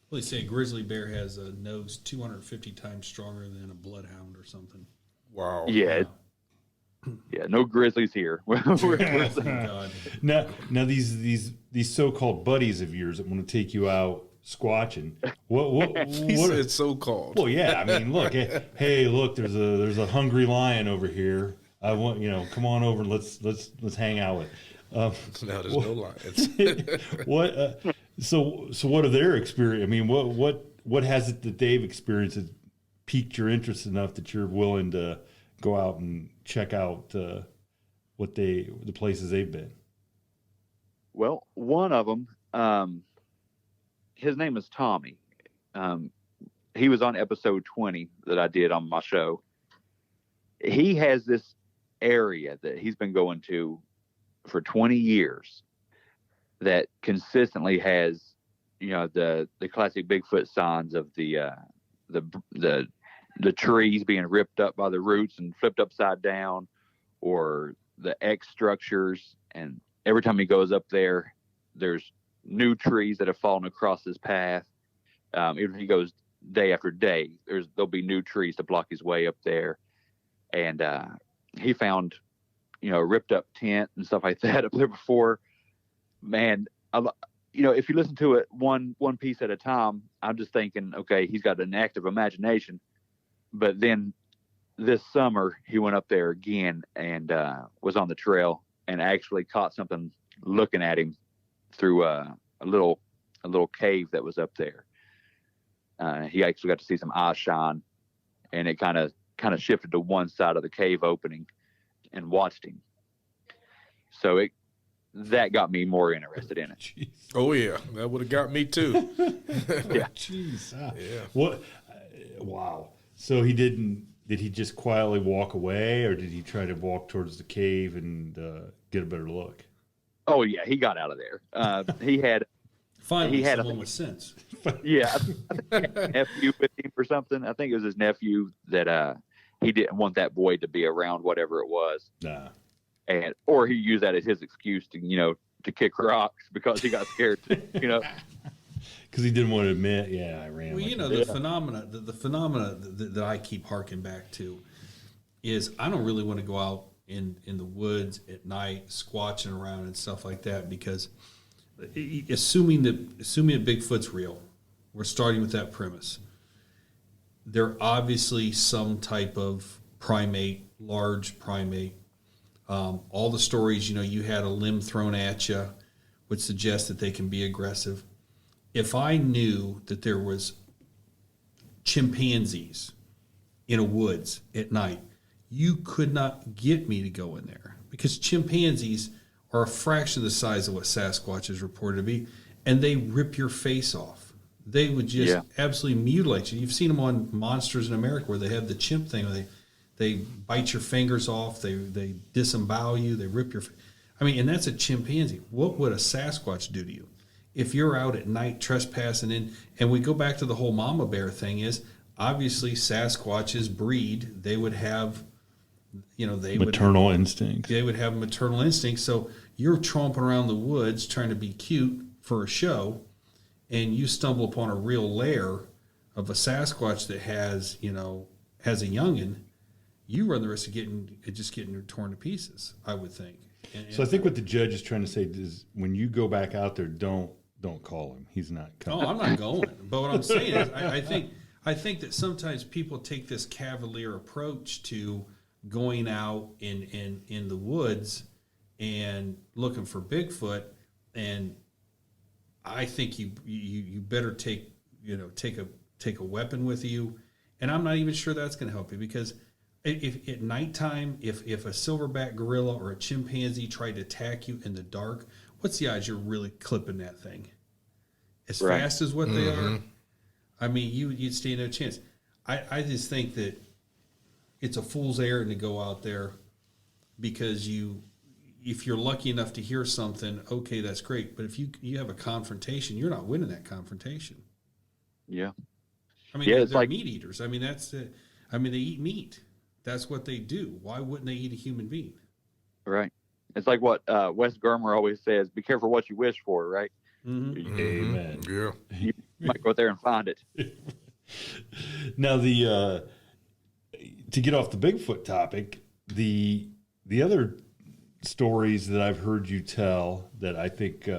Well, they say a grizzly bear has a nose 250 times stronger than a bloodhound or something. Wow. Yeah. Yeah, no grizzlies here. God. Now these so-called buddies of yours that want to take you out squatching. What He said so-called. Well, yeah. I mean, look. Hey, look. There's a hungry lion over here. I want come on over. Let's hang out with. Now there's no lions. What? So what are their experience? I mean, what has it that they've experienced that piqued your interest enough that you're willing to go out and check out the places they've been? Well, one of them, his name is Tommy. He was on episode 20 that I did on my show. He has this area that he's been going to for 20 years that consistently has, the classic Bigfoot signs of the trees being ripped up by the roots and flipped upside down, or the X structures. And every time he goes up there, there's new trees that have fallen across his path. Even if he goes day after day, there'll be new trees to block his way up there. And he found, a ripped up tent and stuff like that up there before. Man, if you listen to it one piece at a time, I'm just thinking, okay, he's got an active imagination. But then this summer he went up there again and was on the trail and actually caught something looking at him through a little cave that was up there. He actually got to see some eyes shine, and it kind of shifted to one side of the cave opening and watched him. So that got me more interested in it. Jeez. Oh yeah, that would have got me too. Yeah. Jeez. Yeah. What? Wow. So did he just quietly walk away, or did he try to walk towards the cave and get a better look? Oh yeah, he got out of there. He had Finally, someone with sense. Yeah, I think he had a nephew with him or something. I think it was his nephew that he didn't want that boy to be around whatever it was. Nah. Or he used that as his excuse to kick rocks because he got scared Because he didn't want to admit, I ran. Well, the phenomena that I keep harking back to is I don't really want to go out in the woods at night, squatching around and stuff like that, because assuming that Bigfoot's real, we're starting with that premise. They're obviously some type of primate, large primate. All the stories, you had a limb thrown at you, would suggest that they can be aggressive. If I knew that there was chimpanzees in a woods at night, you could not get me to go in there, because chimpanzees are a fraction of the size of what Sasquatch is reported to be, and they rip your face off. They would just absolutely mutilate you. You've seen them on Monsters in America where they have the chimp thing where they bite your fingers off, they disembowel you, they rip your and that's a chimpanzee. What would a Sasquatch do to you? If you're out at night trespassing in, and we go back to the whole mama bear thing, is obviously Sasquatches breed, they would have, maternal instincts. They would have maternal instincts. So you're tromping around the woods trying to be cute for a show, and you stumble upon a real lair of a Sasquatch that has a youngin', you run the risk of getting torn to pieces, I would think. So I think what the judge is trying to say is, when you go back out there, don't call him. He's not coming. Oh, I'm not going. But what I'm saying is, I think that sometimes people take this cavalier approach to going out in the woods and looking for Bigfoot, and I think you better take a weapon with you, and I'm not even sure that's going to help you, because if at nighttime, if a silverback gorilla or a chimpanzee tried to attack you in the dark, what's the odds you're really clipping that thing as fast as what they are? I mean, you'd stand no chance. I just think that it's a fool's errand to go out there, because if you're lucky enough to hear something, okay, that's great. But if you have a confrontation, you're not winning that confrontation. Yeah. I mean, they're meat eaters. I mean, they eat meat. That's what they do. Why wouldn't they eat a human being? Right. It's like what Wes Germer always says: "Be careful what you wish for." Right. Mm-hmm. Amen. Yeah. You might go out there and find it. Now, to get off the Bigfoot topic, the The other stories that I've heard you tell that I think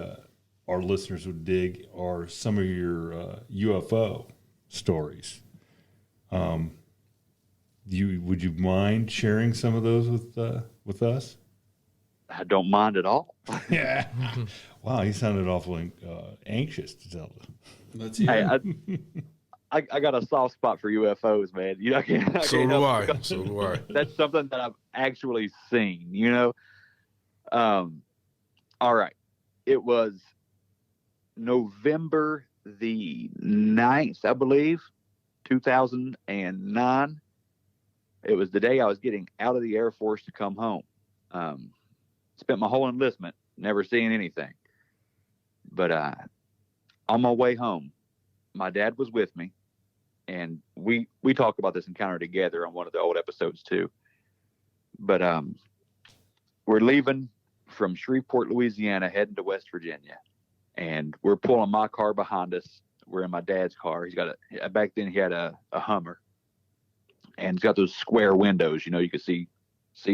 our listeners would dig are some of your UFO stories. Would you mind sharing some of those with us? I don't mind at all. Yeah. Wow, he sounded awfully anxious to tell them. Let's hear Hey, it. I got a soft spot for UFOs, man. You know, I can't So do help I. it because So do I. that's something that I've actually seen. You know. All right. It was November the 9th, I believe, 2009. It was the day I was getting out of the Air Force to come home. Spent my whole enlistment never seeing anything. But on my way home, my dad was with me, and we talk about this encounter together on one of the old episodes too. But we're leaving from Shreveport, Louisiana, heading to West Virginia, and we're pulling my car behind us. We're in my dad's car. He's got back then he had a Hummer, and it's got those square windows, you know, you could see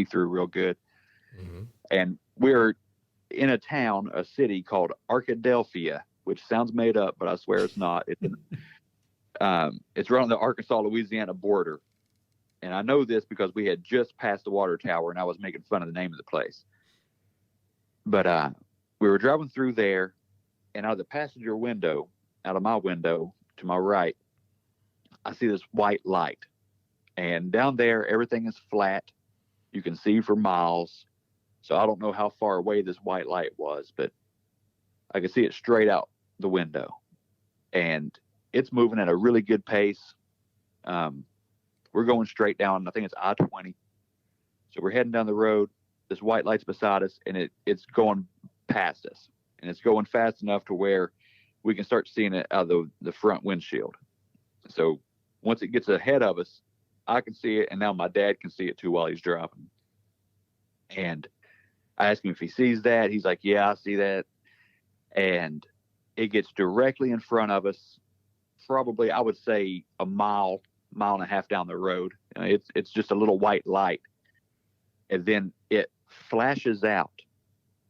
through real good. Mm-hmm. And we're in a city called Arkadelphia, which sounds made up, but I swear it's not. It's right on the Arkansas-Louisiana border. And I know this because we had just passed the water tower, and I was making fun of the name of the place. But we were driving through there, and out of the passenger window, out of my window to my right, I see this white light. And down there, everything is flat. You can see for miles. So I don't know how far away this white light was, but I could see it straight out the window. And it's moving at a really good pace. We're going straight down, I think it's I-20. So we're heading down the road. This white light's beside us, and it's going past us. And it's going fast enough to where we can start seeing it out of the front windshield. So once it gets ahead of us, I can see it, and now my dad can see it too while he's driving. And I ask him if he sees that. He's like, yeah, I see that. And it gets directly in front of us, probably, I would say, a mile and a half down the road. It's just a little white light. And then it flashes out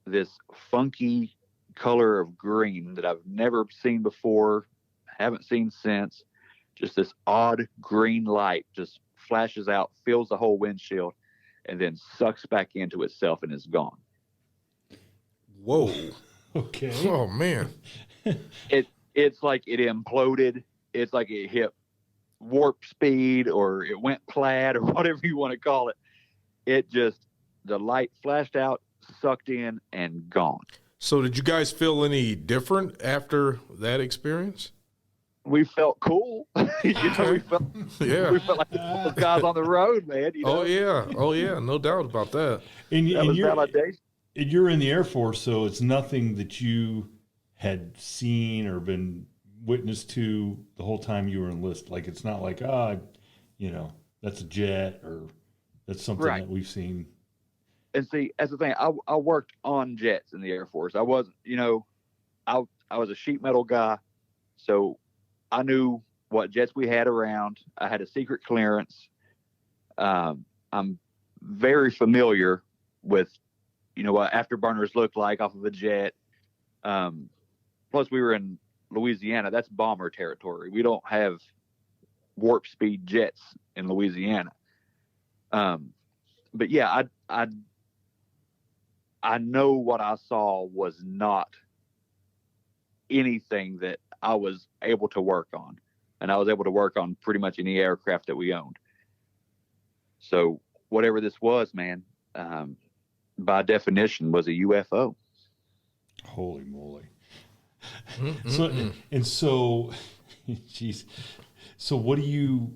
this funky color of green that I've never seen before, haven't seen since. Just this odd green light just flashes out, fills the whole windshield, and then sucks back into itself and is gone. Whoa. Okay. Oh, man. It's like it imploded. It's like it hit warp speed, or it went plaid, or whatever you want to call it. The light flashed out, sucked in, and gone. So did you guys feel any different after that experience? We felt cool. We felt like the coolest guys on the road, man. You know? Oh yeah, no doubt about that. And That was validation. you're in the Air Force, so it's nothing that you had seen or been witness to the whole time you were enlisted. Like, it's not like, that's a jet, or that's something Right. that we've seen. And see, that's the thing. I worked on jets in the Air Force. I wasn't, I was a sheet metal guy, so I knew what jets we had around. I had a secret clearance. I'm very familiar with, what afterburners look like off of a jet. Plus, we were in Louisiana. That's bomber territory. We don't have warp speed jets in Louisiana. But yeah, I know what I saw was not anything that I was able to work on. And I was able to work on pretty much any aircraft that we owned. So whatever this was, man, by definition was a UFO. Holy moly. Mm-mm-mm. So, geez. So what do you,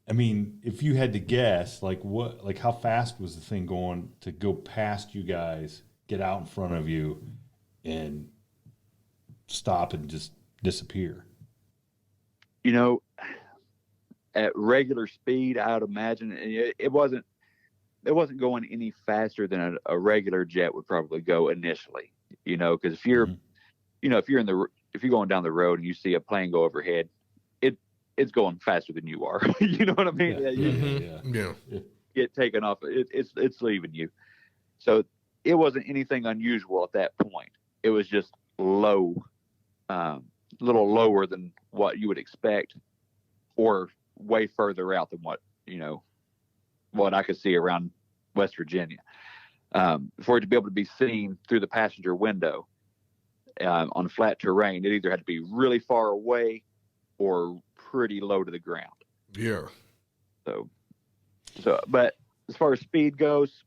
if you had to guess, how fast was the thing going to go past you guys, get out in front of you, and stop and just disappear? At regular speed, I would imagine it wasn't going any faster than a regular jet would probably go initially, because if you're, if you're going down the road and you see a plane go overhead, it's going faster than you are. You know what I mean? Yeah. Yeah. Get taken off. It's leaving you. So it wasn't anything unusual at that point. It was just low, a little lower than what you would expect, or way further out than what I could see around West Virginia. For it to be able to be seen through the passenger window on flat terrain, it either had to be really far away or pretty low to the ground. Yeah. So, but as far as speed goes,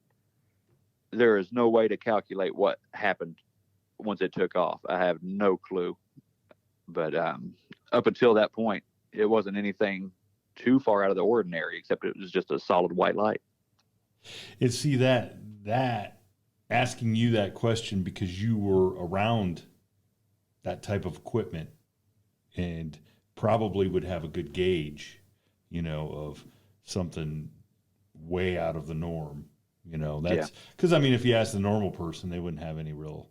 there is no way to calculate what happened once it took off. I have no clue. But up until that point, it wasn't anything too far out of the ordinary, except it was just a solid white light. And see that asking you that question because you were around that type of equipment and probably would have a good gauge, of something way out of the norm. That's because if you ask the normal person, they wouldn't have any real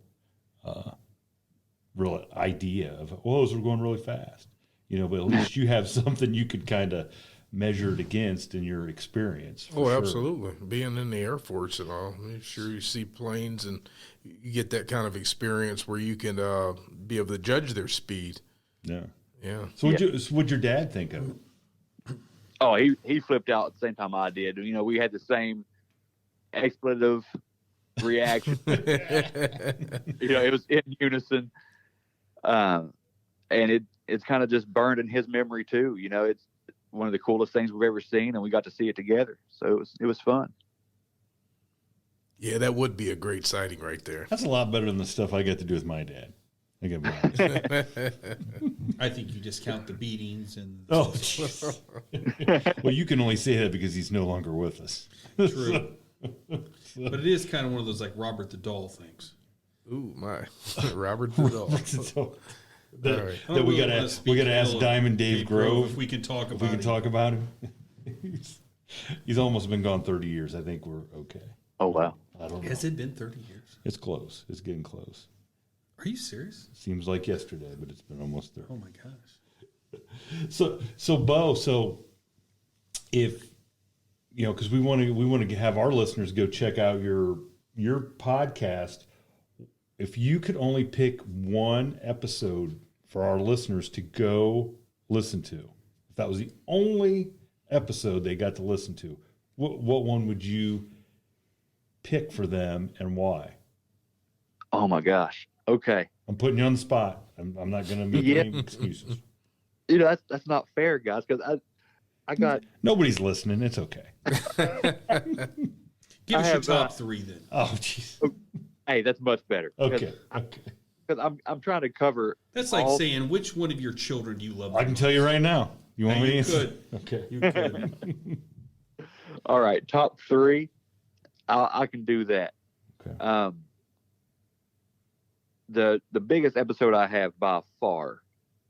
idea of, those were going really fast, but at least you have something you could kind of measure it against in your experience. Sure. Absolutely. Being in the Air Force and all, I'm sure you see planes and you get that kind of experience where you can be able to judge their speed. Yeah. Yeah. So what'd your dad think of it? Oh, he flipped out at the same time I did. We had the same expletive reaction. It was in unison. And it's kind of just burned in his memory too. It's one of the coolest things we've ever seen, and we got to see it together. So it was fun. Yeah, that would be a great sighting right there. That's a lot better than the stuff I get to do with my dad. I gotta be honest. I think you discount the beatings and. Oh, well, you can only say that because he's no longer with us. True. But it is kind of one of those like Robert the Doll things. Ooh, my Robert the Doll. That we gotta ask Diamond Dave Grove if we can talk about. If we can talk about him. He's almost been gone 30 years. I think we're okay. Oh wow! I don't know. Has it been 30 years? It's close. It's getting close. Are you serious? Seems like yesterday, but it's been almost 30. Oh my gosh! So Bo, if because we want to have our listeners go check out your podcast. If you could only pick one episode for our listeners to go listen to, if that was the only episode they got to listen to, what one would you pick for them and why? Oh my gosh! Okay, I'm putting you on the spot. I'm not going to make any excuses. That's not fair, guys, because I got nobody's listening. It's okay. Give us your top three then. Oh, jeez. Hey, that's much better. Okay. Because I'm trying to cover. That's like saying which one of your children do you love? I can tell you right now. You want me to answer? Could. Okay. You could. All right, top three. I can do that. Okay. The biggest episode I have by far,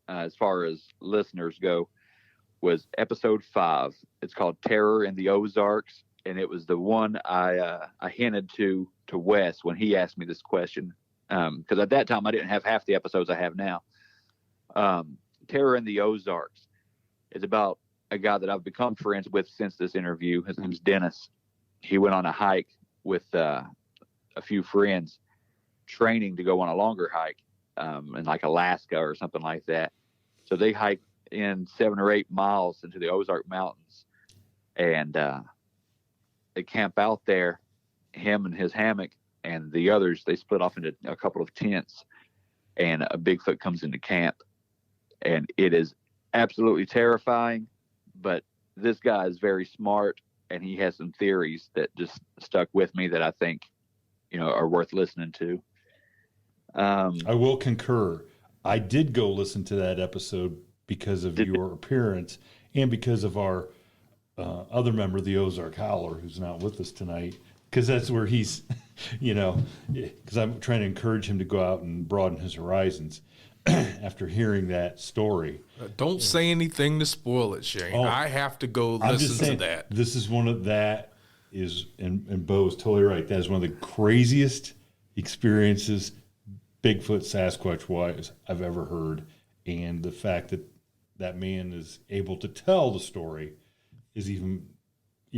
as far as listeners go, was episode 5. It's called Terror in the Ozarks, and it was the one I hinted to Wes when he asked me this question, because at that time I didn't have half the episodes I have now. Terror in the Ozarks is about a guy that I've become friends with since this interview. His name's Dennis. He went on a hike with a few friends, training to go on a longer hike in like Alaska or something like that. So they hiked in 7 or 8 miles into the Ozark Mountains, and they camp out there, him and his hammock, and the others, they split off into a couple of tents, and a Bigfoot comes into camp, and it is absolutely terrifying, but this guy is very smart, and he has some theories that just stuck with me that I think, are worth listening to. I will concur. I did go listen to that episode because of your appearance and because of our other member, the Ozark Howler, who's not with us tonight, because that's where he's, because I'm trying to encourage him to go out and broaden his horizons after hearing that story. Don't say anything to spoil it, Shane. I have to go listen to that. This is one of that is, and Bo is totally right. That is one of the craziest experiences, Bigfoot, Sasquatch wise, I've ever heard. And the fact that that man is able to tell the story is even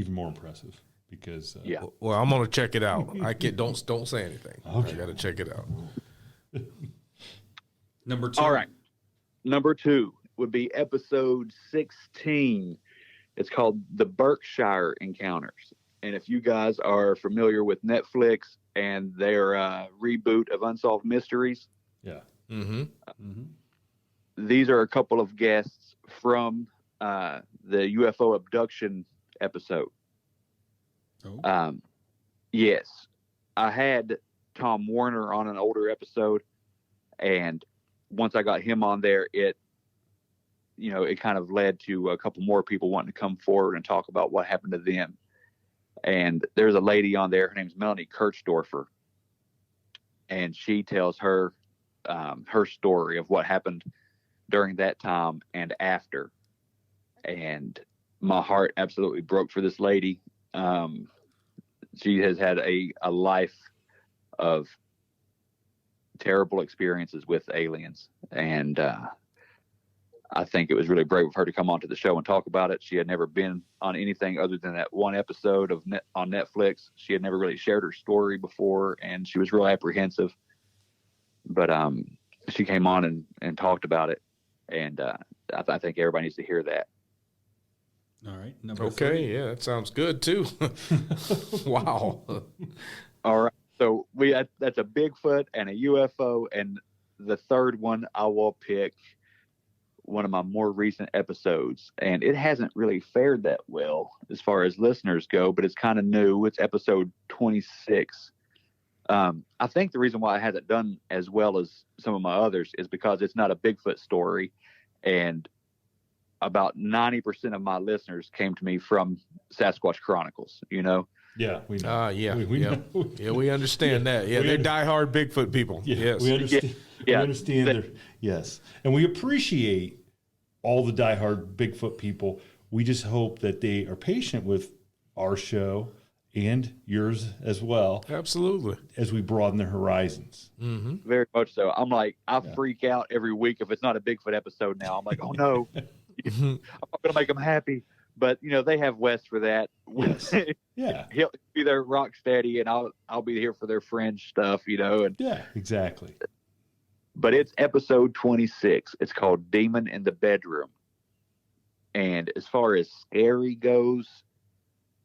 more impressive. because Yeah. Well, I'm gonna check it out. I can't. Don't say anything. Okay. I gotta check it out. Number 2. All right. Number 2 would be episode 16. It's called The Berkshire Encounters. And if you guys are familiar with Netflix and their reboot of Unsolved Mysteries, yeah. these are a couple of guests from the UFO abduction episode. Oh. Yes, I had Tom Warner on an older episode, and once I got him on there, it kind of led to a couple more people wanting to come forward and talk about what happened to them. And there's a lady on there, her name's Melanie Kirchdorfer, and she tells her story of what happened during that time and after. And my heart absolutely broke for this lady. She has had a life of terrible experiences with aliens, and I think it was really brave of her to come onto the show and talk about it. She had never been on anything other than that one episode on Netflix. She had never really shared her story before, and she was real apprehensive. But she came on and talked about it, and I think everybody needs to hear that. All right. Number Okay, 3. yeah, that sounds good too. Wow. All right. So that's a Bigfoot and a UFO, and the third one I will pick one of my more recent episodes, and it hasn't really fared that well as far as listeners go, but it's kind of new. It's episode 26. I think the reason why it hasn't done as well as some of my others is because it's not a Bigfoot story, and about 90% of my listeners came to me from Sasquatch Chronicles, Yeah, we know. Yeah, we yeah. know. Yeah, we understand that. Yeah, We they're diehard Bigfoot people. Yeah, Yes. we understand. Yeah. We understand. Yes, and we appreciate all the diehard Bigfoot people. We just hope that they are patient with our show and yours as well Absolutely. as we broaden their horizons. Mm-hmm. Very much so. I'm like, I freak out every week if it's not a Bigfoot episode now. I'm like, oh no, I'm not going to make them happy. But, they have Wes for that. Yes. Yeah. He'll be their rock steady, and I'll be here for their fringe stuff, and Yeah, exactly. but it's episode 26. It's called Demon in the Bedroom. And as far as scary goes,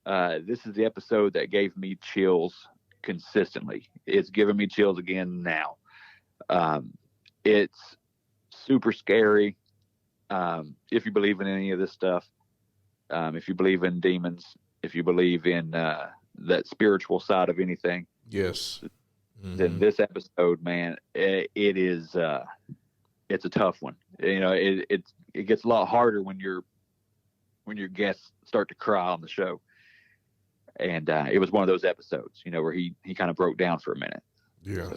this is the episode that gave me chills consistently. It's giving me chills again now. It's super scary. If you believe in any of this stuff, if you believe in demons, if you believe in that spiritual side of anything, Yes. then this episode, man, it is it's a tough one. It gets a lot harder when your guests start to cry on the show. And it was one of those episodes, where he kind of broke down for a minute. Yeah.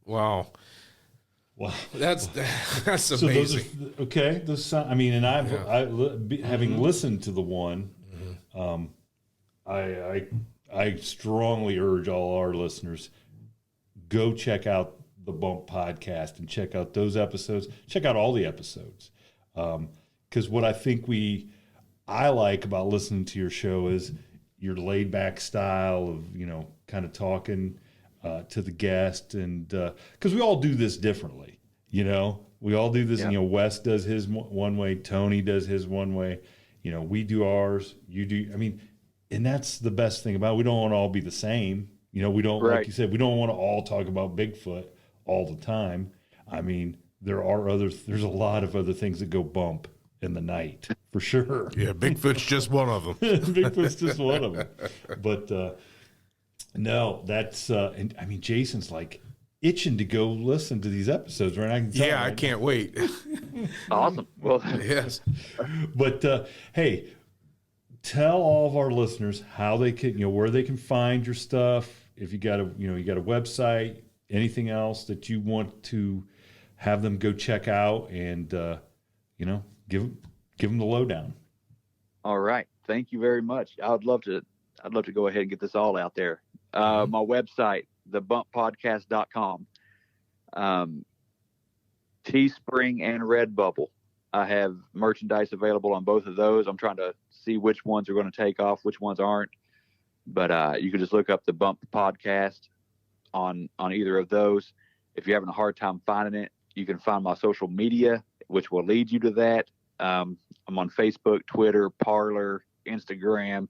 Wow. Wow. That's So amazing. those sound, and having listened to the one, I strongly urge all our listeners, go check out the Bump podcast and check out those episodes. Check out all the episodes. Because what I think I like about listening to your show is your laid back style of, kind of talking to the guest, and because we all do this differently, we all do this. Yeah. Wes does his one way, Tony does his one way, we do ours, you do. And that's the best thing about it. We don't want to all be the same. We don't, Right. like you said, we don't want to all talk about Bigfoot all the time. There's a lot of other things that go bump in the night for sure. Yeah, Bigfoot's just one of them. Bigfoot's just one of them. But no, that's Jason's like itching to go listen to these episodes, right? I can tell, Yeah, I right? can't wait. Awesome. Well, Yes. But hey, tell all of our listeners how they can, where they can find your stuff. If you got a website, anything else that you want to have them go check out, and give them the lowdown. all right. Thank you very much. I'd love to go ahead and get this all out there. My website, thebumppodcast.com, Teespring and Redbubble. I have merchandise available on both of those. I'm trying to see which ones are going to take off, which ones aren't. But you can just look up the Bump Podcast on either of those. If you're having a hard time finding it, you can find my social media, which will lead you to that. I'm on Facebook, Twitter, Parler, Instagram.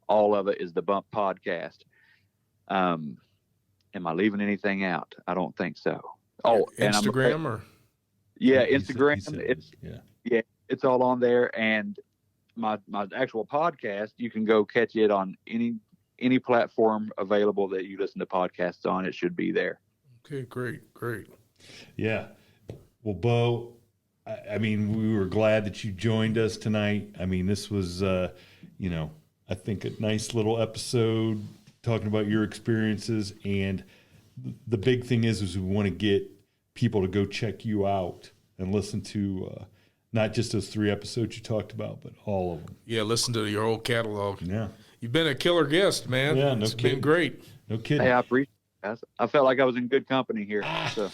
All of it is the Bump Podcast. Am I leaving anything out? I don't think so. Oh, Instagram or yeah, He Instagram. said, Yeah, it's all on there. And my actual podcast, you can go catch it on any platform available that you listen to podcasts on. It should be there. Okay, great. Yeah. Well, Bo, I mean, we were glad that you joined us tonight. I mean, this was, I think a nice little episode talking about your experiences. And the big thing is we want to get people to go check you out and listen to not just those 3 episodes you talked about, but all of them. Yeah, listen to your whole catalog. Yeah. You've been a killer guest, man. Yeah, no it's kidding. been great. No kidding. Hey, I appreciate it. I felt like I was in good company here. So.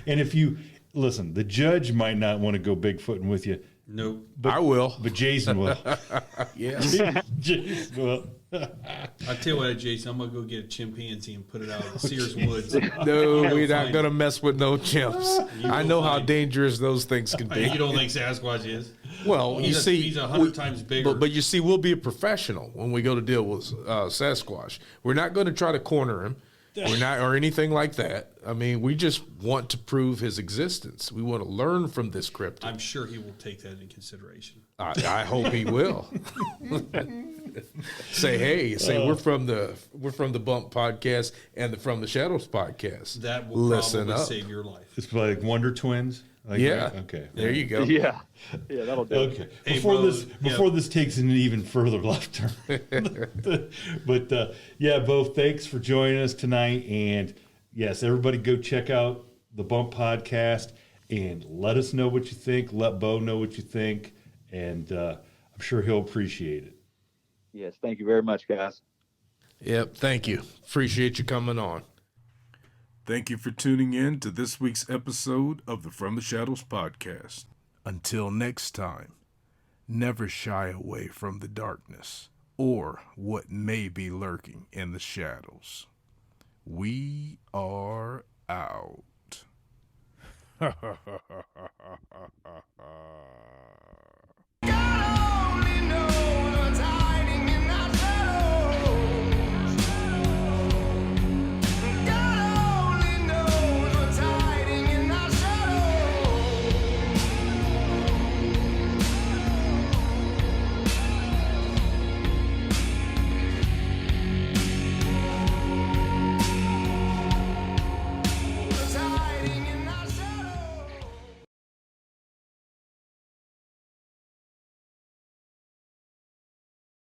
And if you listen, the judge might not want to go Bigfooting with you, Nope. I will. but Jason will. Yes. Jason will. I tell you what, Jason, I'm gonna go get a chimpanzee and put it out in Sears Woods. No, we're not fine. going to mess with no chimps. You I will know how find- dangerous those things can Hey, you be. don't think Sasquatch is? Well, you see, he's 100 times bigger. But you see, we'll be a professional when we go to deal with Sasquatch. We're not going to try to corner him. We're not, or anything like that. I mean, we just want to prove his existence. We want to learn from this cryptid. I'm sure he will take that into consideration. I hope he will. Say we're from the Bump Podcast and the From the Shadows Podcast. That will Listen probably up. save your life. It's like Wonder Twins. Like Yeah. that? Okay. There you go. Yeah, that'll do it. Okay. Hey, Before this takes an even further left turn. But Bo, thanks for joining us tonight. And yes, everybody go check out the Bump Podcast and let us know what you think. Let Bo know what you think, and I'm sure he'll appreciate it. Yes, thank you very much, guys. Yep. Thank you. Appreciate you coming on. Thank you for tuning in to this week's episode of the From the Shadows podcast. Until next time, never shy away from the darkness or what may be lurking in the shadows. We are out.